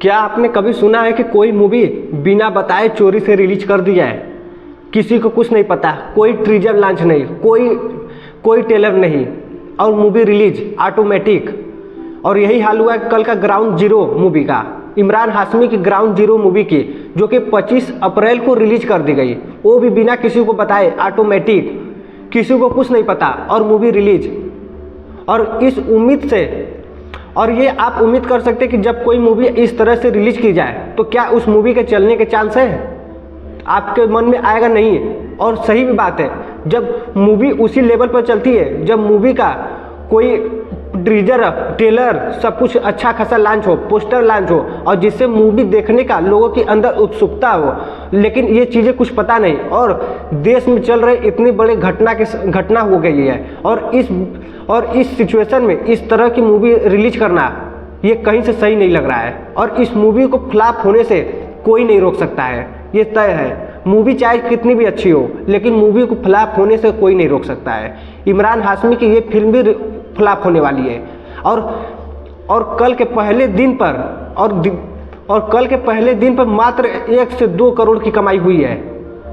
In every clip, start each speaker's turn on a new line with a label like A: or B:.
A: क्या आपने कभी सुना है कि कोई मूवी बिना बताए चोरी से रिलीज कर दी जाए? किसी को कुछ नहीं पता, कोई ट्रीजर लॉन्च नहीं, कोई ट्रेलर नहीं और मूवी रिलीज ऑटोमेटिक। और यही हाल हुआ कल का ग्राउंड जीरो मूवी का, इमरान हाशमी की ग्राउंड जीरो मूवी की, जो कि 25 अप्रैल को रिलीज कर दी गई, वो भी बिना किसी को बताए ऑटोमेटिक, किसी को कुछ नहीं पता और मूवी रिलीज। और इस उम्मीद से, और ये आप उम्मीद कर सकते हैं कि जब कोई मूवी इस तरह से रिलीज की जाए तो क्या उस मूवी के चलने के चांस है? आपके मन में आएगा नहीं। और सही भी बात है, जब मूवी उसी लेवल पर चलती है, जब मूवी का कोई टीजर ट्रेलर सब कुछ अच्छा खासा लॉन्च हो, पोस्टर लॉन्च हो और जिससे मूवी देखने का लोगों के अंदर उत्सुकता हो, लेकिन ये चीज़ें कुछ पता नहीं और देश में चल रहे इतनी बड़ी घटना हो गई है। और इस सिचुएशन में इस तरह की मूवी रिलीज करना ये कहीं से सही नहीं लग रहा है। और इस मूवी को फ्लॉप होने से कोई नहीं रोक सकता है, ये तय है। मूवी चाहे कितनी भी अच्छी हो, लेकिन मूवी को फ्लॉप होने से कोई नहीं रोक सकता है। इमरान हाशमी की ये फिल्म भी फ्लॉप होने वाली है। और कल के पहले दिन पर मात्र 1 से 2 करोड़ की कमाई हुई है।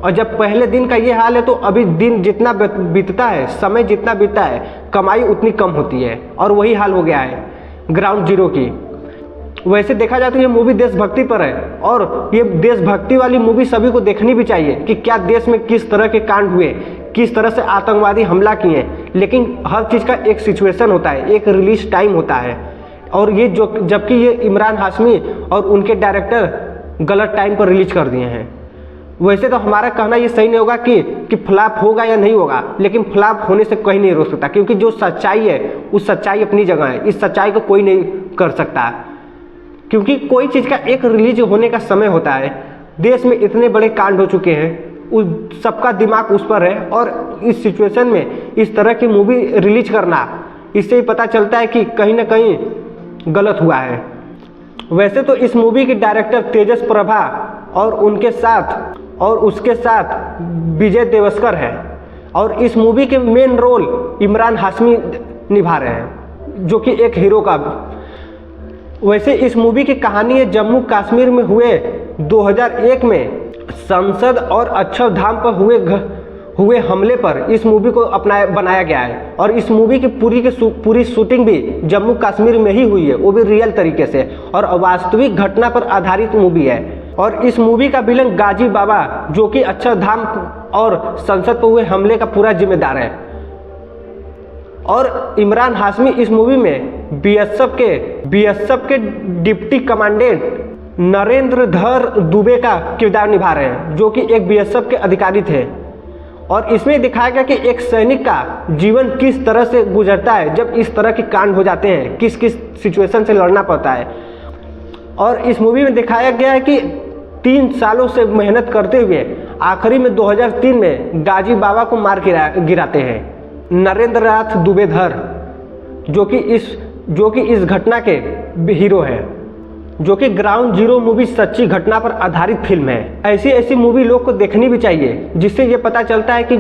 A: और जब पहले दिन का ये हाल है तो अभी दिन जितना बीतता है, समय जितना बीतता है, कमाई उतनी कम होती है। और वही हाल हो गया है ग्राउंड जीरो की। वैसे देखा जाए तो ये मूवी देशभक्ति पर है और ये देशभक्ति वाली मूवी सभी को देखनी भी चाहिए कि क्या देश में किस तरह के कांड हुए, किस तरह से आतंकवादी हमला किए। लेकिन हर चीज़ का एक सिचुएशन होता है, एक रिलीज टाइम होता है। और ये जबकि ये इमरान हाशमी और उनके डायरेक्टर गलत टाइम पर रिलीज कर दिए हैं। वैसे तो हमारा कहना ये सही नहीं होगा कि फ्लॉप होगा या नहीं होगा, लेकिन फ्लॉप होने से कहीं नहीं रोक सकता, क्योंकि जो सच्चाई है उस सच्चाई अपनी जगह है। इस सच्चाई को कोई नहीं कर सकता, क्योंकि कोई चीज़ का एक रिलीज होने का समय होता है। देश में इतने बड़े कांड हो चुके हैं, उस सबका दिमाग उस पर है। और इस सिचुएशन में इस तरह की मूवी रिलीज करना, इससे ही पता चलता है कि कहीं ना कहीं गलत हुआ है। वैसे तो इस मूवी के डायरेक्टर तेजस प्रभा और उसके साथ विजय देवस्कर है। और इस मूवी के मेन रोल इमरान हाशमी निभा रहे हैं, जो कि एक हीरो का। वैसे इस मूवी की कहानी है जम्मू कश्मीर में हुए 2001 में संसद और अक्षरधाम पर हुए हमले पर इस मूवी को बनाया गया है। और इस मूवी की पूरी शूटिंग भी जम्मू कश्मीर में ही हुई है, वो भी रियल तरीके से, और वास्तविक घटना पर आधारित मूवी है। और इस मूवी का विलन गाजी बाबा, जो कि अक्षरधाम और संसद पर हुए हमले का पूरा जिम्मेदार है। और इमरान हाशमी इस मूवी में बीएसएफ के डिप्टी कमांडेंट नरेंद्र धर दुबे का किरदार निभा रहे हैं, जो कि एक बीएसएफ के अधिकारी थे। और इसमें दिखाया गया कि एक सैनिक का जीवन किस तरह से गुजरता है जब इस तरह के कांड हो जाते हैं, किस किस सिचुएशन से लड़ना पड़ता है। और इस मूवी में दिखाया गया है कि 3 सालों से मेहनत करते हुए आखिरी में 2003 में गाजी बाबा को मार गिराते हैं नरेंद्र नाथ दुबेधर, जो कि इस घटना के हीरो हैं। जो कि ग्राउंड जीरो मूवी सच्ची घटना पर आधारित फिल्म है। ऐसी मूवी लोग को देखनी भी चाहिए, जिससे ये पता चलता है कि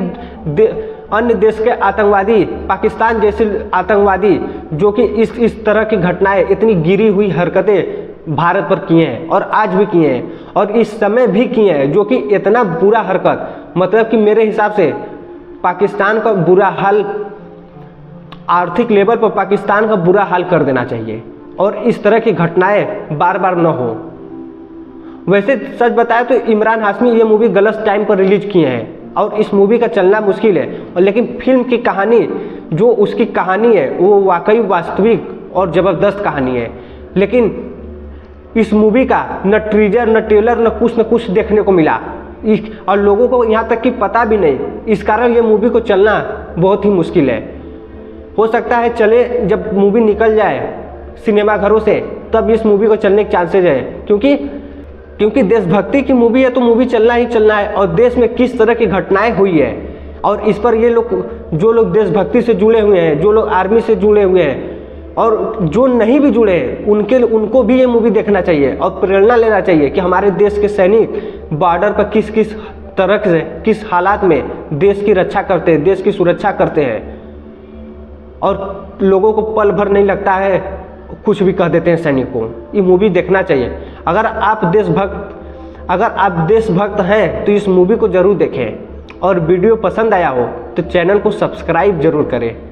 A: अन्य देश के आतंकवादी, पाकिस्तान जैसे आतंकवादी, जो कि इस तरह की घटनाएं, इतनी गिरी हुई हरकतें भारत पर किए हैं और आज भी किए हैं और इस समय भी किए हैं। जो कि इतना बुरा हरकत, मतलब कि मेरे हिसाब से पाकिस्तान का बुरा हाल, आर्थिक लेवल पर पाकिस्तान का बुरा हाल कर देना चाहिए और इस तरह की घटनाएं बार बार न हो। वैसे सच बताया तो इमरान हाशमी ये मूवी गलत टाइम पर रिलीज किए हैं और इस मूवी का चलना मुश्किल है। और लेकिन फिल्म की कहानी, जो उसकी कहानी है, वो वाकई वास्तविक और ज़बरदस्त कहानी है। लेकिन इस मूवी का न ट्रीजर, न ट्रेलर, न कुछ देखने को मिला और लोगों को यहाँ तक कि पता भी नहीं। इस कारण ये मूवी को चलना बहुत ही मुश्किल है। हो सकता है चले, जब मूवी निकल जाए सिनेमाघरों से, तब इस मूवी को चलने के चांसेज है, क्योंकि देशभक्ति की मूवी है तो मूवी चलना ही चलना है। और देश में किस तरह की घटनाएं हुई है और इस पर ये लोग, जो लोग देशभक्ति से जुड़े हुए हैं, जो लोग आर्मी से जुड़े हुए हैं और जो नहीं भी जुड़े हैं, उनको भी ये मूवी देखना चाहिए और प्रेरणा लेना चाहिए कि हमारे देश के सैनिक बॉर्डर पर किस किस तरह से, किस हालात में देश की रक्षा करते हैं, देश की सुरक्षा करते हैं। और लोगों को पल भर नहीं लगता है, कुछ भी कह देते हैं सैनिक को। ये मूवी देखना चाहिए। अगर आप देशभक्त हैं तो इस मूवी को ज़रूर देखें और वीडियो पसंद आया हो तो चैनल को सब्सक्राइब जरूर करें।